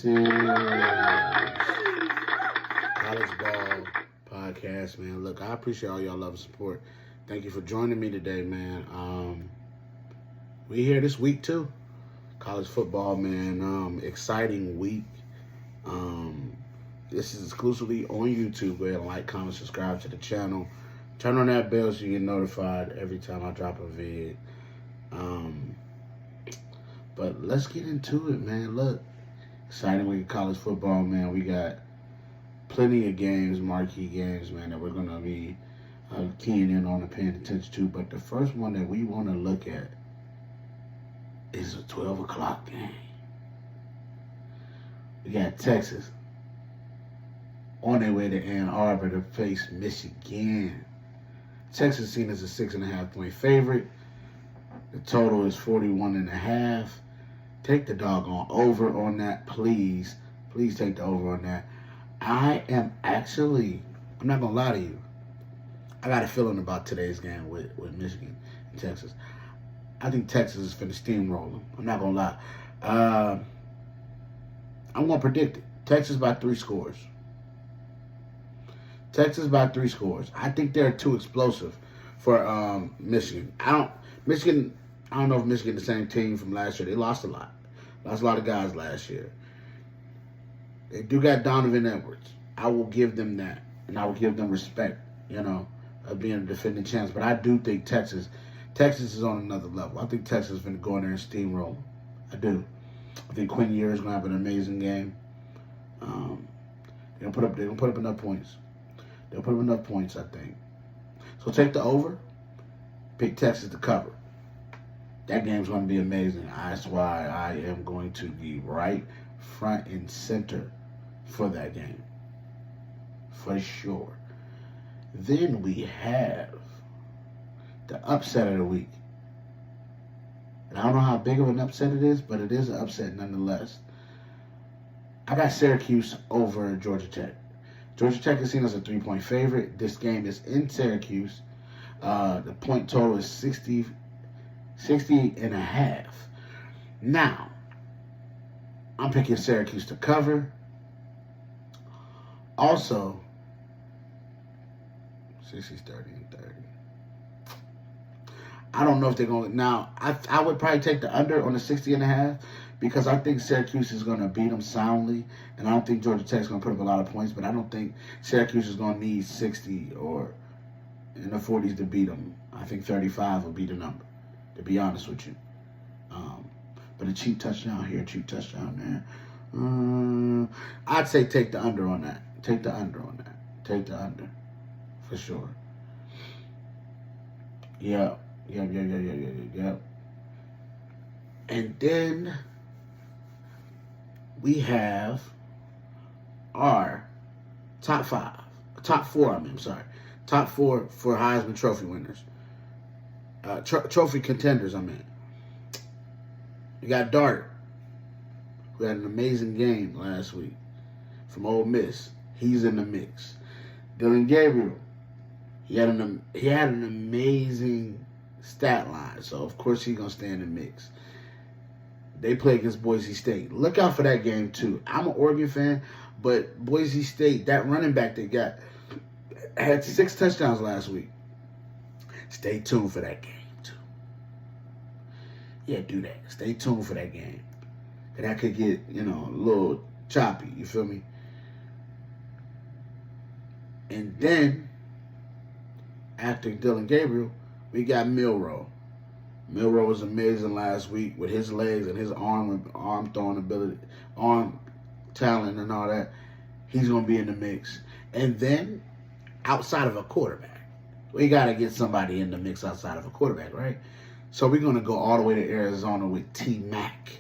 College Ball Podcast, man. Look, I appreciate all y'all love and support. Thank you for joining me today, man. We here this week too. College football, man. Exciting week. This is exclusively on YouTube. Go ahead and like, comment, subscribe to the channel. Turn on that bell so you get notified every time I drop a vid. But let's get into it, man. Look, exciting week of college football, man. We got plenty of games, marquee games, man, that we're going to be keying in on and paying attention to. But the first one that we want to look at is a 12 o'clock game. We got Texas on their way to Ann Arbor to face Michigan. Texas is seen as a 6.5-point favorite. The total is 41.5. Take the doggone over on that, please. Please take the over on that. I'm not going to lie to you. I got a feeling about today's game with Michigan and Texas. I think Texas is finna steamroll them. I'm not going to lie. I'm going to predict it. Texas by 3 scores. Texas by 3 scores. I think they're too explosive for Michigan. I don't know if Michigan the same team from last year. They lost a lot. Lost a lot of guys last year. They do got Donovan Edwards. I will give them that. And I will give them respect, of being a defending champs. But I do think Texas is on another level. I think Texas is going to go in there and steamroll. I do. I think Quinn Ewers is going to have an amazing game. They're going to put up enough points. They'll put up enough points, I think. So take the over. Pick Texas to cover. That game's going to be amazing. That's why I am going to be right front and center for that game. For sure. Then we have the upset of the week. And I don't know how big of an upset it is, but it is an upset nonetheless. I got Syracuse over Georgia Tech. Georgia Tech is seen as a 3-point favorite. This game is in Syracuse. The point total is 60.5. Now, I'm picking Syracuse to cover. Also, 60, 30, and 30. I don't know if they're going to. Now, I would probably take the under on the 60.5 because I think Syracuse is going to beat them soundly. And I don't think Georgia Tech is going to put up a lot of points. But I don't think Syracuse is going to need 60 or in the 40s to beat them. I think 35 will be the number, to be honest with you. But a cheap touchdown here, cheap touchdown there. I'd say take the under on that. Take the under on that. Take the under. For sure. Yep. And then we have our top 4 for Heisman Trophy winners. Trophy contenders, You got Dart, who had an amazing game last week from Ole Miss. He's in the mix. Dylan Gabriel, he had an amazing stat line, so of course he's gonna stay in the mix. They play against Boise State. Look out for that game too. I'm an Oregon fan, but Boise State, that running back they got, had 6 touchdowns last week. Stay tuned for that game too. Yeah, do that. Stay tuned for that game. That could get, a little choppy. You feel me? And then, after Dylan Gabriel, we got Milroe. Milroe was amazing last week with his legs and his arm throwing ability, arm talent and all that. He's going to be in the mix. And then, outside of a quarterback, we got to get somebody in the mix outside of a quarterback, right? So we're going to go all the way to Arizona with T-Mac.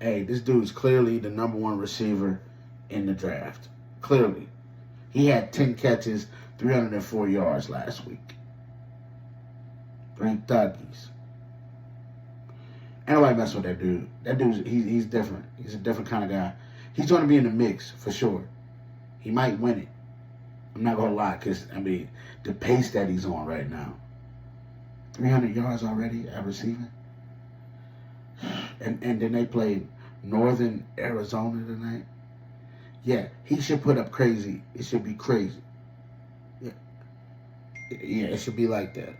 Hey, this dude's clearly the number 1 receiver in the draft. Clearly. He had 10 catches, 304 yards last week. 3 thuggies. Ain't nobody mess with that dude. That dude's, he's different. He's a different kind of guy. He's going to be in the mix, for sure. He might win it. I'm not going to lie, because, the pace that he's on right now. 300 yards already at receiving. And then they played Northern Arizona tonight. Yeah, he should put up crazy. It should be crazy. Yeah, yeah, it should be like that.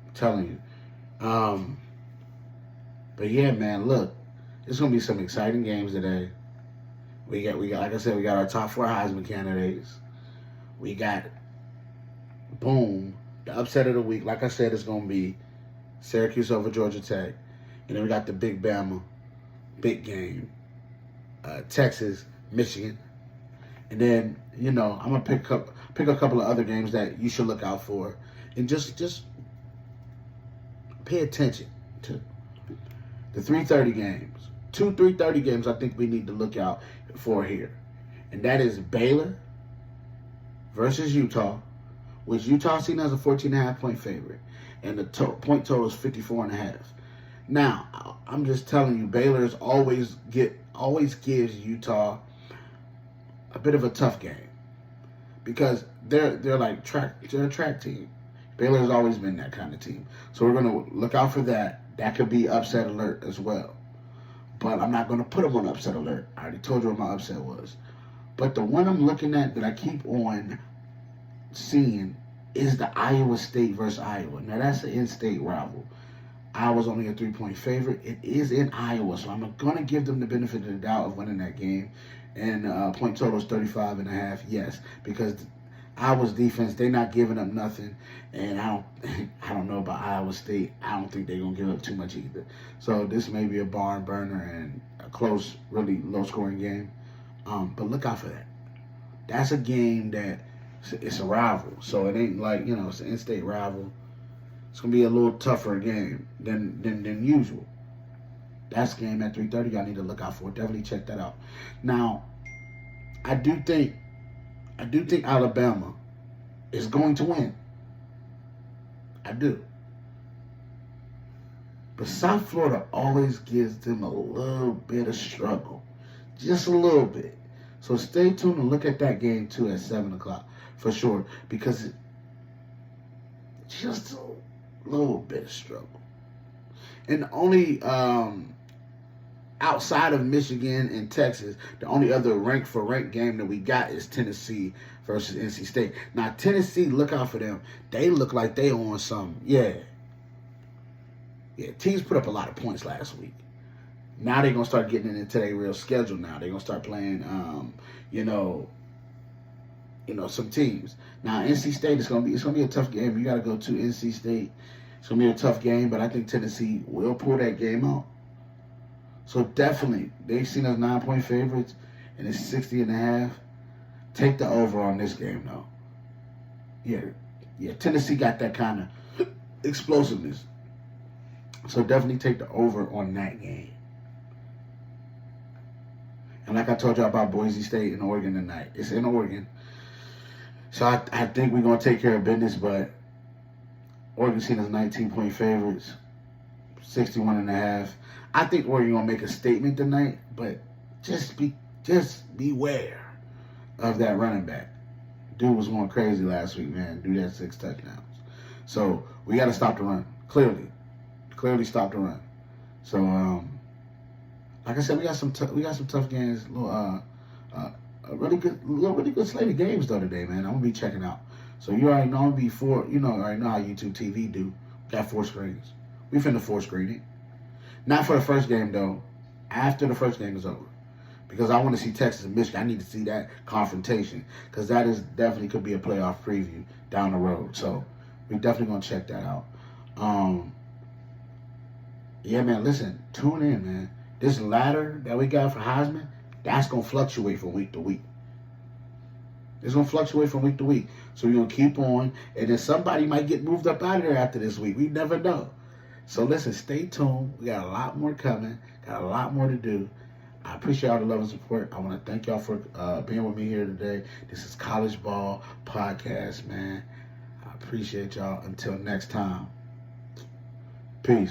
I'm telling you. But yeah, man, look, it's gonna be some exciting games today. We got, like I said, we got our top four Heisman candidates. We got, boom, the upset of the week. Like I said, it's gonna be Syracuse over Georgia Tech, and then we got the big Bama, big game, Texas, Michigan, and then I'm gonna pick a couple of other games that you should look out for, and just pay attention to the 3:30 games. Two 3:30 games I think we need to look out for here, and that is Baylor versus Utah, which Utah seen as a 14.5-point favorite, and the point total is 54.5. Now, I'm just telling you, Baylor's always gives Utah a bit of a tough game because they're a track team. Baylor's always been that kind of team, so we're gonna look out for that. That could be upset alert as well, but I'm not gonna put them on upset alert. I already told you what my upset was. But the one I'm looking at that I keep on seeing is the Iowa State versus Iowa. Now that's an in-state rival. Iowa's only a 3-point favorite. It is in Iowa, so I'm going to give them the benefit of the doubt of winning that game. And point total is 35.5. Yes, because Iowa's defense, they're not giving up nothing. And I don't know about Iowa State. I don't think they're going to give up too much either. So this may be a barn burner and a close, really low-scoring game. But look out for that. That's a game that it's a rival. So it ain't like, it's an in-state rival. It's going to be a little tougher game than usual. That's a game at 3:30 y'all need to look out for. Definitely check that out. Now, I do think Alabama is going to win. I do. But South Florida always gives them a little bit of struggle. Just a little bit. So stay tuned and look at that game too at 7 o'clock for sure. Because just a little bit of struggle. And the only outside of Michigan and Texas, the only other rank for rank game that we got is Tennessee versus NC State. Now Tennessee, look out for them. They look like they on something. Yeah. Teams put up a lot of points last week. Now they're gonna start getting into their real schedule. Now they're gonna start playing, some teams. Now NC State it's gonna be a tough game. You gotta go to NC State. It's gonna be a tough game, but I think Tennessee will pull that game out. So definitely, they've seen us 9-point favorites, and it's 60.5. Take the over on this game though. Yeah. Tennessee got that kind of explosiveness. So definitely take the over on that game. And like I told you about Boise State and Oregon tonight, it's in Oregon. So I think we're going to take care of business, but Oregon seen as 19-point favorites, 61.5. I think Oregon going to make a statement tonight, but just beware of that running back. Dude was going crazy last week, man. Dude had 6 touchdowns. So we got to stop the run. Clearly stop the run. So like I said, we got some tough games. A really good slate of games though today, man. I'm gonna be checking out. So you already know already know how YouTube TV do. Got 4 screens. We finna 4 screen it. Not for the first game though. After the first game is over, because I want to see Texas and Michigan. I need to see that confrontation because that is definitely could be a playoff preview down the road. So we definitely gonna check that out. Yeah, man. Listen, tune in, man. This ladder that we got for Heisman, that's going to fluctuate from week to week. It's going to fluctuate from week to week. So we're going to keep on, and then somebody might get moved up out of there after this week. We never know. So listen, stay tuned. We got a lot more coming. Got a lot more to do. I appreciate all the love and support. I want to thank y'all for being with me here today. This is College Ball Podcast, man. I appreciate y'all. Until next time. Peace.